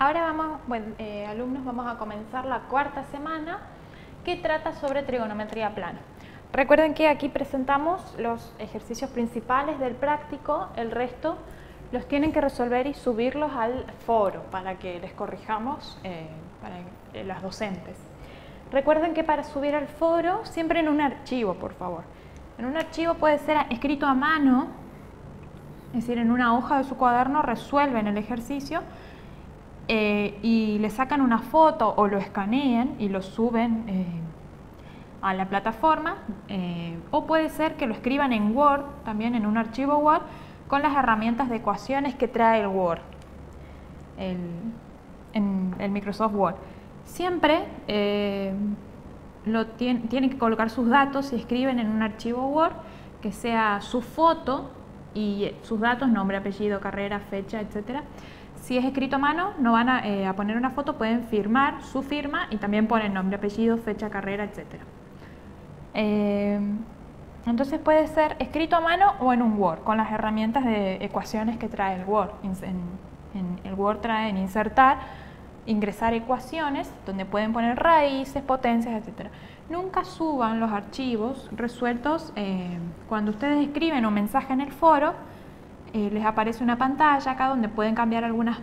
Ahora vamos, alumnos, vamos a comenzar la cuarta semana que trata sobre trigonometría plana. Recuerden que aquí presentamos los ejercicios principales del práctico, el resto los tienen que resolver y subirlos al foro para que les corrijamos las docentes. Recuerden que para subir al foro, siempre en un archivo, por favor. En un archivo puede ser escrito a mano, es decir, en una hoja de su cuaderno resuelven el ejercicio y le sacan una foto o lo escanean y lo suben a la plataforma, o puede ser que lo escriban en Word, también en un archivo Word, con las herramientas de ecuaciones que trae el Word, el Microsoft Word. Siempre tienen que colocar sus datos y escriben en un archivo Word que sea su foto y sus datos, nombre, apellido, carrera, fecha, etcétera. Si es escrito a mano, no van a poner una foto, pueden firmar su firma y también ponen nombre, apellido, fecha, carrera, etcétera. Entonces puede ser escrito a mano o en un Word, con las herramientas de ecuaciones que trae el Word. En el Word trae en insertar, ingresar ecuaciones, donde pueden poner raíces, potencias, etc. Nunca suban los archivos resueltos. Cuando ustedes escriben un mensaje en el foro, les aparece una pantalla acá donde pueden cambiar algunos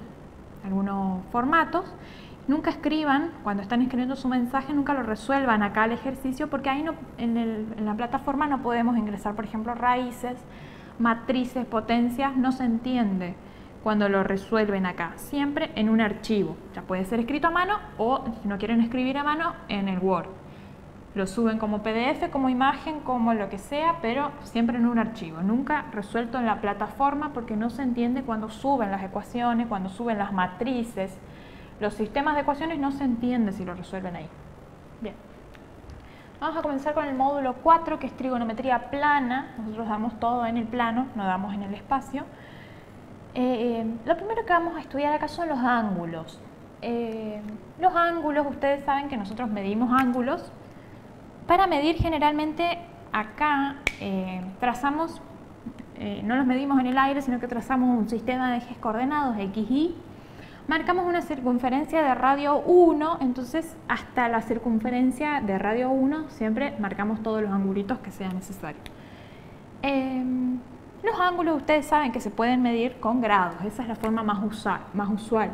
formatos. Nunca escriban, cuando están escribiendo su mensaje, nunca lo resuelvan acá el ejercicio, porque ahí en la plataforma no podemos ingresar, por ejemplo, raíces, matrices, potencias, no se entiende cuando lo resuelven acá, siempre en un archivo. Ya puede ser escrito a mano o, si no quieren escribir a mano, en el Word. Lo suben como PDF, como imagen, como lo que sea, pero siempre en un archivo. Nunca resuelto en la plataforma porque no se entiende cuando suben las ecuaciones, cuando suben las matrices. Los sistemas de ecuaciones no se entiende si lo resuelven ahí. Bien. Vamos a comenzar con el módulo 4, que es trigonometría plana. Nosotros damos todo en el plano, no damos en el espacio. Lo primero que vamos a estudiar acá son los ángulos. Los ángulos, ustedes saben que nosotros medimos ángulos. Para medir generalmente acá trazamos, no los medimos en el aire, sino que trazamos un sistema de ejes coordenados, X, Y. Marcamos una circunferencia de radio 1, entonces hasta la circunferencia de radio 1 siempre marcamos todos los angulitos que sean necesarios. Los ángulos ustedes saben que se pueden medir con grados, esa es la forma más usual.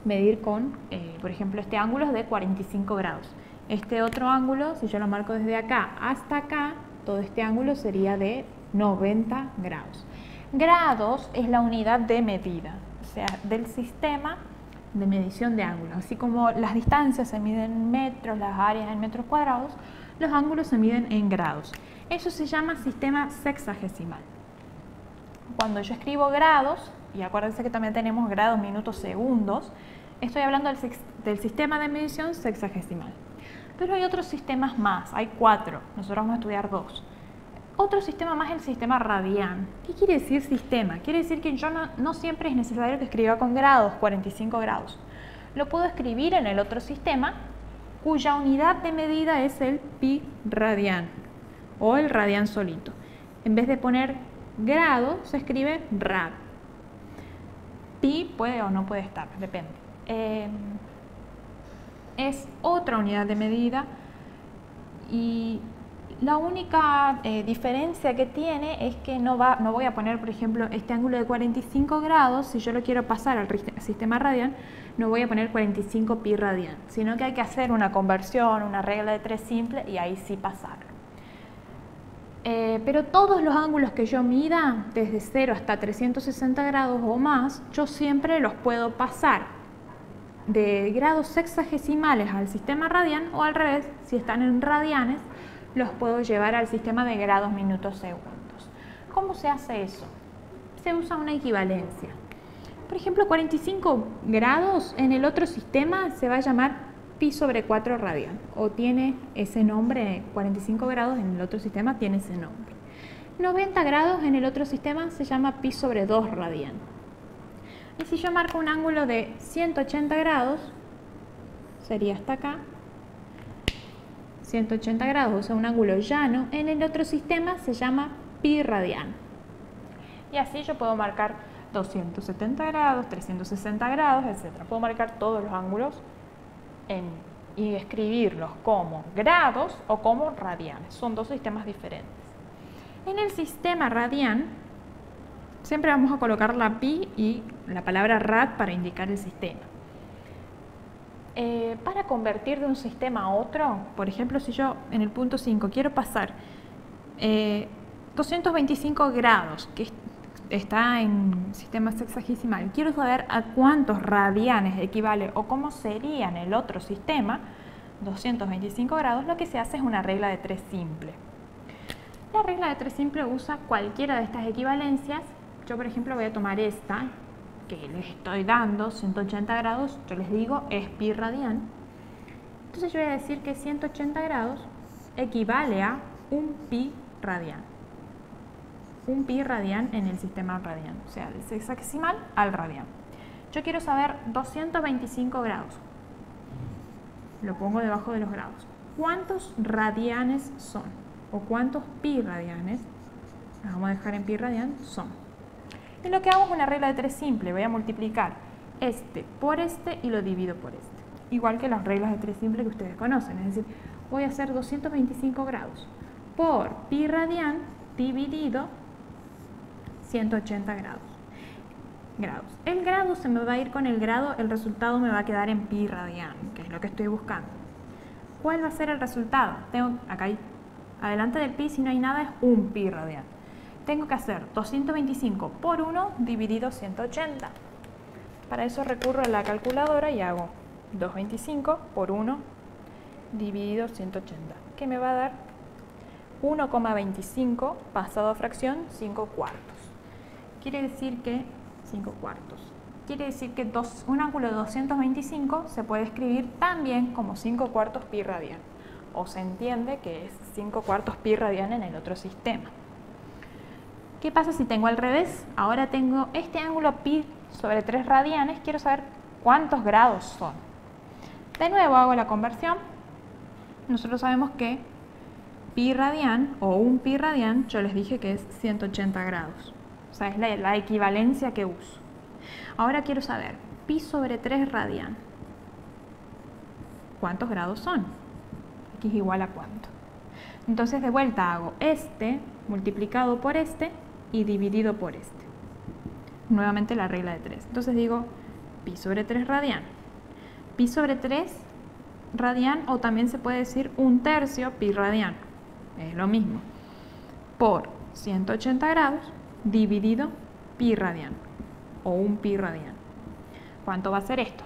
Medir con, por ejemplo, este ángulo es de 45 grados. Este otro ángulo, si yo lo marco desde acá hasta acá, todo este ángulo sería de 90 grados. Grados es la unidad de medida, o sea, del sistema de medición de ángulos. Así como las distancias se miden en metros, las áreas en metros cuadrados, los ángulos se miden en grados. Eso se llama sistema sexagesimal. Cuando yo escribo grados, y acuérdense que también tenemos grados, minutos, segundos, estoy hablando del sistema de medición sexagesimal. Pero hay otros sistemas más, hay 4, nosotros vamos a estudiar 2. Otro sistema más es el sistema radian. ¿Qué quiere decir sistema? Quiere decir que yo no siempre es necesario que escriba con grados, 45 grados. Lo puedo escribir en el otro sistema, cuya unidad de medida es el pi radian, o el radian solito. En vez de poner grado, se escribe rad. Pi puede o no puede estar, depende. Es otra unidad de medida y la única diferencia que tiene es que no voy a poner, por ejemplo, este ángulo de 45 grados, si yo lo quiero pasar al sistema radian, no voy a poner 45 pi radian, sino que hay que hacer una conversión, una regla de 3 simple y ahí sí pasarlo. Pero todos los ángulos que yo mida, desde 0 hasta 360 grados o más, yo siempre los puedo pasar de grados sexagesimales al sistema radian, o al revés, si están en radianes, los puedo llevar al sistema de grados, minutos, segundos. ¿Cómo se hace eso? Se usa una equivalencia. Por ejemplo, 45 grados en el otro sistema se va a llamar pi sobre 4 radian, o tiene ese nombre. 45 grados en el otro sistema tiene ese nombre. 90 grados en el otro sistema se llama pi sobre 2 radian. Y si yo marco un ángulo de 180 grados, sería hasta acá, 180 grados, o sea, un ángulo llano, en el otro sistema se llama pi radian. Y así yo puedo marcar 270 grados, 360 grados, etc. Puedo marcar todos los ángulos y escribirlos como grados o como radianes. Son dos sistemas diferentes. En el sistema radian, siempre vamos a colocar la pi y la palabra rad para indicar el sistema. Para convertir de un sistema a otro, por ejemplo, si yo en el punto 5 quiero pasar 225 grados, que está en sistema sexagesimal, quiero saber a cuántos radianes equivale o cómo sería en el otro sistema, 225 grados, lo que se hace es una regla de 3 simple. La regla de 3 simple usa cualquiera de estas equivalencias. Yo, por ejemplo, voy a tomar esta, que les estoy dando 180 grados, yo les digo es pi radian. Entonces yo voy a decir que 180 grados equivale a un pi radian. Un pi radian en el sistema radian, o sea, del sexagesimal al radian. Yo quiero saber 225 grados. Lo pongo debajo de los grados. ¿Cuántos radianes son? ¿O cuántos pi radianes? Los vamos a dejar en pi radian, son. Y lo que hago es una regla de 3 simple. Voy a multiplicar este por este y lo divido por este. Igual que las reglas de 3 simple que ustedes conocen. Es decir, voy a hacer 225 grados por pi radian dividido 180 grados. El grado se me va a ir con el grado, el resultado me va a quedar en pi radian, que es lo que estoy buscando. ¿Cuál va a ser el resultado? Tengo acá adelante del pi, si no hay nada, es un pi radian. Tengo que hacer 225 por 1 dividido 180. Para eso recurro a la calculadora y hago 225 por 1 dividido 180, que me va a dar 1,25 pasado a fracción 5 cuartos. Quiere decir que 5 cuartos. Quiere decir que un ángulo de 225 se puede escribir también como 5 cuartos pi radian. O se entiende que es 5 cuartos pi radian en el otro sistema. ¿Qué pasa si tengo al revés? Ahora tengo este ángulo pi sobre 3 radianes. Quiero saber cuántos grados son. De nuevo hago la conversión. Nosotros sabemos que pi radian o un pi radian, yo les dije que es 180 grados. O sea, es la equivalencia que uso. Ahora quiero saber pi sobre 3 radian. ¿Cuántos grados son? X es igual a cuánto. Entonces de vuelta hago este multiplicado por este y dividido por este. Nuevamente la regla de 3. Entonces digo pi sobre 3 radian. Pi sobre 3 radian, o también se puede decir 1/3 pi radian. Es lo mismo. Por 180 grados dividido pi radian o 1 pi radian. ¿Cuánto va a ser esto?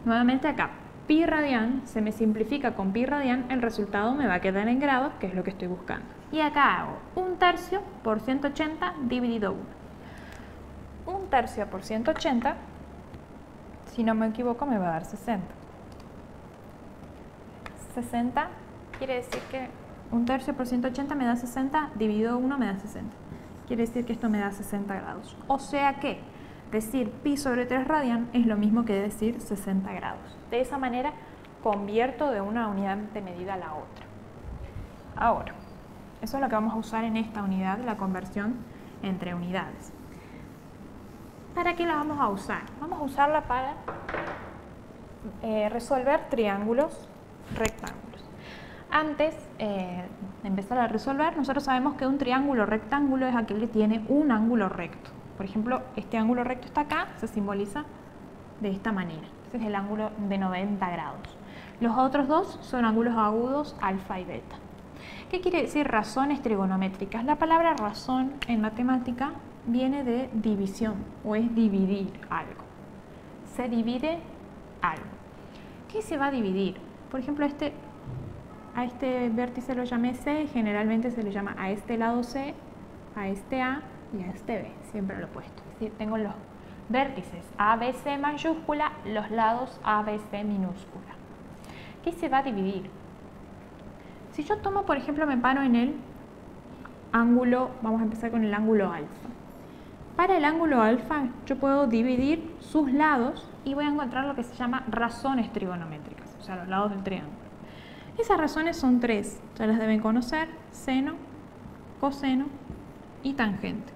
Nuevamente acá, pi radian se me simplifica con pi radian, el resultado me va a quedar en grados, que es lo que estoy buscando. Y acá hago 1/3 por 180 dividido 1. 1/3 por 180, si no me equivoco, me va a dar 60. 60 quiere decir que 1/3 por 180 me da 60, dividido 1 me da 60. Quiere decir que esto me da 60 grados. O sea que decir pi sobre 3 radian es lo mismo que decir 60 grados. De esa manera convierto de una unidad de medida a la otra. Ahora, eso es lo que vamos a usar en esta unidad, la conversión entre unidades. ¿Para qué la vamos a usar? Vamos a usarla para resolver triángulos rectángulos. Antes de empezar a resolver, nosotros sabemos que un triángulo rectángulo es aquel que tiene un ángulo recto. Por ejemplo, este ángulo recto está acá, se simboliza de esta manera. Este es el ángulo de 90 grados. Los otros dos son ángulos agudos, alfa y beta. ¿Qué quiere decir razones trigonométricas? La palabra razón en matemática viene de división o es dividir algo. Se divide algo. ¿Qué se va a dividir? Por ejemplo, a este vértice lo llamé C, generalmente se le llama a este lado C, a este A y a este B, siempre lo he puesto. Es decir, tengo los vértices ABC mayúscula, los lados ABC minúscula. ¿Qué se va a dividir? Si yo tomo, por ejemplo, me paro en el ángulo, vamos a empezar con el ángulo alfa. Para el ángulo alfa yo puedo dividir sus lados y voy a encontrar lo que se llama razones trigonométricas, o sea, los lados del triángulo. Esas razones son 3, ya las deben conocer: seno, coseno y tangente.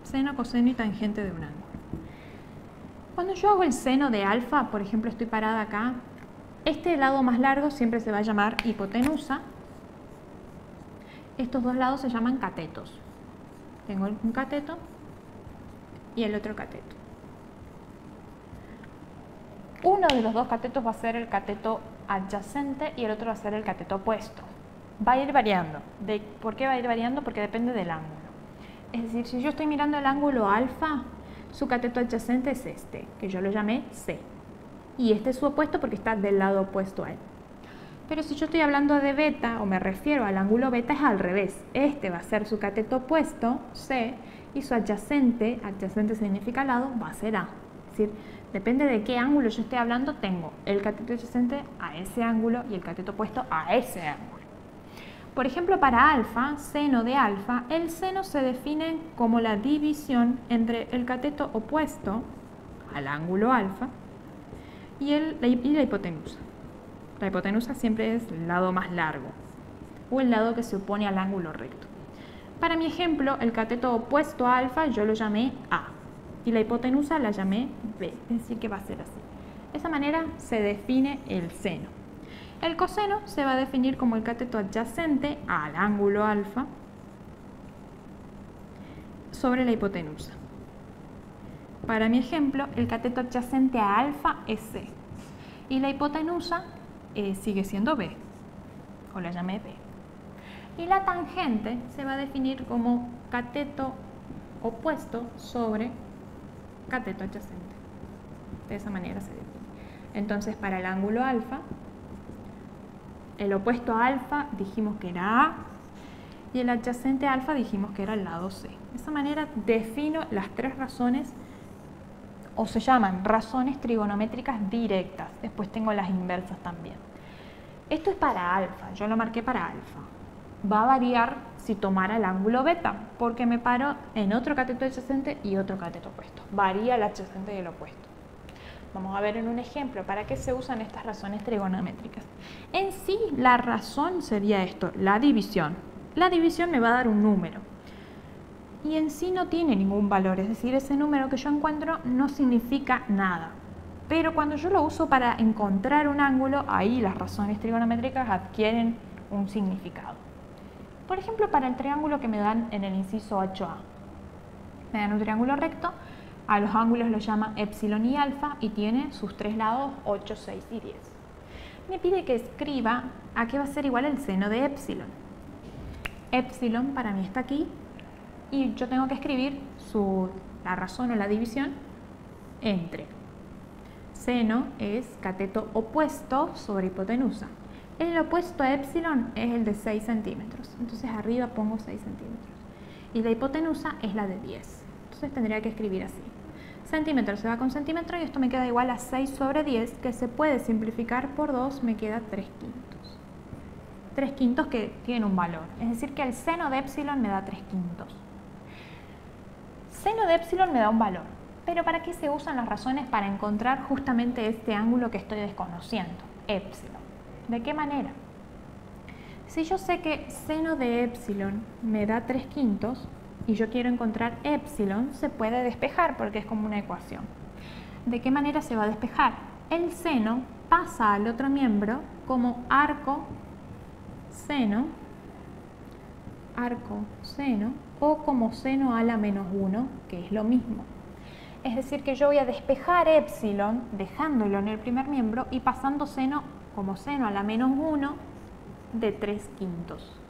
Seno, coseno y tangente de un ángulo. Cuando yo hago el seno de alfa, por ejemplo, estoy parada acá, este lado más largo siempre se va a llamar hipotenusa. Estos dos lados se llaman catetos. Tengo un cateto y el otro cateto. Uno de los dos catetos va a ser el cateto adyacente y el otro va a ser el cateto opuesto. Va a ir variando. ¿Por qué va a ir variando? Porque depende del ángulo. Es decir, si yo estoy mirando el ángulo alfa, su cateto adyacente es este, que yo lo llamé C. Y este es su opuesto porque está del lado opuesto a él. Pero si yo estoy hablando de beta o me refiero al ángulo beta, es al revés. Este va a ser su cateto opuesto, C, y su adyacente significa lado, va a ser A. Es decir, depende de qué ángulo yo esté hablando, tengo el cateto adyacente a ese ángulo y el cateto opuesto a ese ángulo. Por ejemplo, para alfa, seno de alfa, el seno se define como la división entre el cateto opuesto al ángulo alfa y la hipotenusa. La hipotenusa siempre es el lado más largo o el lado que se opone al ángulo recto. Para mi ejemplo, el cateto opuesto a alfa yo lo llamé A y la hipotenusa la llamé B, es decir que va a ser así. De esa manera se define el seno. El coseno se va a definir como el cateto adyacente al ángulo alfa sobre la hipotenusa. Para mi ejemplo, el cateto adyacente a alfa es C y la hipotenusa sigue siendo B, o la llamé B. Y la tangente se va a definir como cateto opuesto sobre cateto adyacente. De esa manera se define. Entonces, para el ángulo alfa, el opuesto a alfa dijimos que era A y el adyacente a alfa dijimos que era el lado C. De esa manera defino las tres razones, o se llaman razones trigonométricas directas. Después tengo las inversas también. Esto es para alfa, yo lo marqué para alfa. Va a variar si tomara el ángulo beta, porque me paro en otro cateto adyacente y otro cateto opuesto. Varía el adyacente y el opuesto. Vamos a ver en un ejemplo para qué se usan estas razones trigonométricas. En sí, la razón sería esto, la división. La división me va a dar un número. Y en sí no tiene ningún valor, es decir, ese número que yo encuentro no significa nada. Pero cuando yo lo uso para encontrar un ángulo, ahí las razones trigonométricas adquieren un significado. Por ejemplo, para el triángulo que me dan en el inciso 8a. Me dan un triángulo recto. A los ángulos los llama epsilon y alfa y tiene sus tres lados 8, 6 y 10. Me pide que escriba a qué va a ser igual el seno de epsilon. Epsilon para mí está aquí y yo tengo que escribir la razón o la división entre. Seno es cateto opuesto sobre hipotenusa. El opuesto a epsilon es el de 6 centímetros. Entonces arriba pongo 6 centímetros. Y la hipotenusa es la de 10. Entonces tendría que escribir así. Centímetro se va con centímetro y esto me queda igual a 6 sobre 10, que se puede simplificar por 2, me queda 3 quintos. 3 quintos que tienen un valor. Es decir que el seno de epsilon me da 3 quintos. Seno de epsilon me da un valor. Pero ¿para qué se usan las razones? Para encontrar justamente este ángulo que estoy desconociendo, epsilon. ¿De qué manera? Si yo sé que seno de epsilon me da 3 quintos, y yo quiero encontrar epsilon, se puede despejar porque es como una ecuación. ¿De qué manera se va a despejar? El seno pasa al otro miembro como arco, seno, o como seno a la menos 1, que es lo mismo. Es decir, que yo voy a despejar epsilon dejándolo en el primer miembro y pasando seno como seno a la menos 1 de 3 quintos.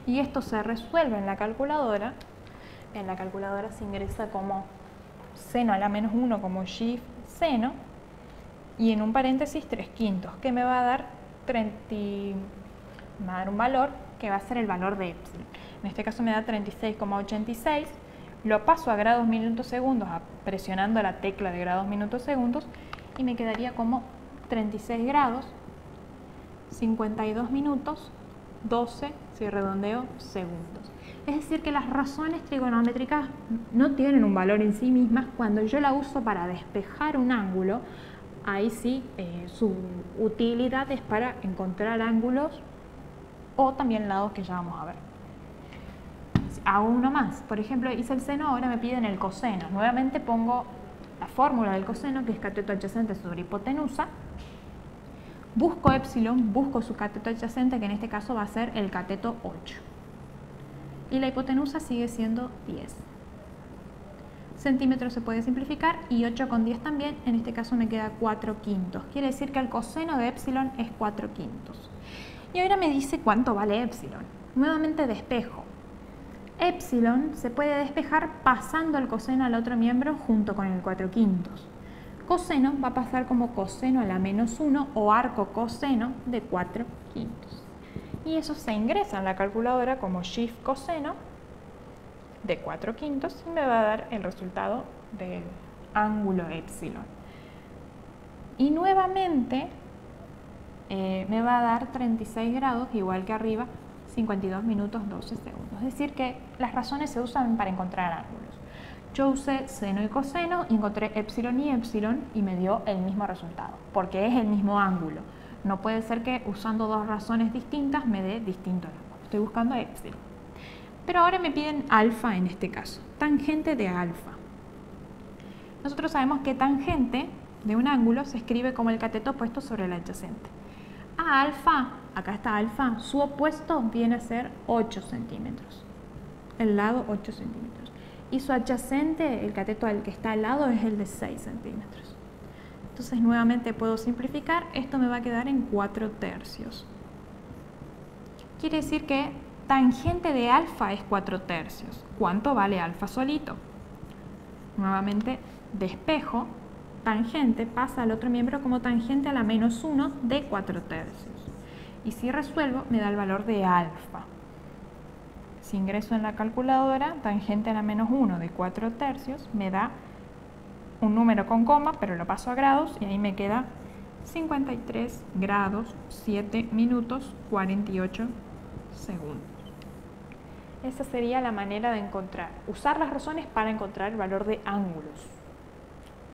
Y esto se resuelve en la calculadora. En la calculadora se ingresa como seno a la menos 1 como shift seno y en un paréntesis 3 quintos, que me va a dar un valor que va a ser el valor de epsilon. En este caso me da 36,86. Lo paso a grados minutos segundos presionando la tecla de grados minutos segundos y me quedaría como 36 grados, 52 minutos, 12, si redondeo, segundos. Es decir que las razones trigonométricas no tienen un valor en sí mismas. Cuando yo la uso para despejar un ángulo, ahí sí su utilidad es para encontrar ángulos o también lados que ya vamos a ver. Hago uno más. Por ejemplo, hice el seno, ahora me piden el coseno. Nuevamente pongo la fórmula del coseno, que es cateto adyacente sobre hipotenusa. Busco epsilon, busco su cateto adyacente, que en este caso va a ser el cateto 8. Y la hipotenusa sigue siendo 10. Centímetros se puede simplificar y 8 con 10 también, en este caso me queda 4/5. Quiere decir que el coseno de epsilon es 4/5. Y ahora me dice cuánto vale epsilon. Nuevamente despejo. Epsilon se puede despejar pasando el coseno al otro miembro junto con el 4/5. Coseno va a pasar como coseno a la -1 o arco coseno de 4/5. Y eso se ingresa en la calculadora como shift coseno de 4/5 y me va a dar el resultado del ángulo epsilon. Y nuevamente me va a dar 36 grados, igual que arriba, 52 minutos 12 segundos. Es decir que las razones se usan para encontrar ángulos. Yo usé seno y coseno y encontré epsilon y me dio el mismo resultado, porque es el mismo ángulo. No puede ser que usando dos razones distintas me dé distinto ángulo. Estoy buscando epsilon. Pero ahora me piden alfa en este caso, tangente de alfa. Nosotros sabemos que tangente de un ángulo se escribe como el cateto opuesto sobre el adyacente. A alfa, acá está alfa, su opuesto viene a ser 8 centímetros. El lado 8 centímetros. Y su adyacente, el cateto al que está al lado, es el de 6 centímetros. Entonces nuevamente puedo simplificar, esto me va a quedar en 4/3. Quiere decir que tangente de alfa es 4/3. ¿Cuánto vale alfa solito? Nuevamente despejo, tangente pasa al otro miembro como tangente a la -1 de 4/3. Y si resuelvo me da el valor de alfa. Si ingreso en la calculadora, tangente a la -1 de 4/3 me da un número con coma, pero lo paso a grados y ahí me queda 53 grados, 7 minutos, 48 segundos. Esa sería la manera de usar las razones para encontrar el valor de ángulos.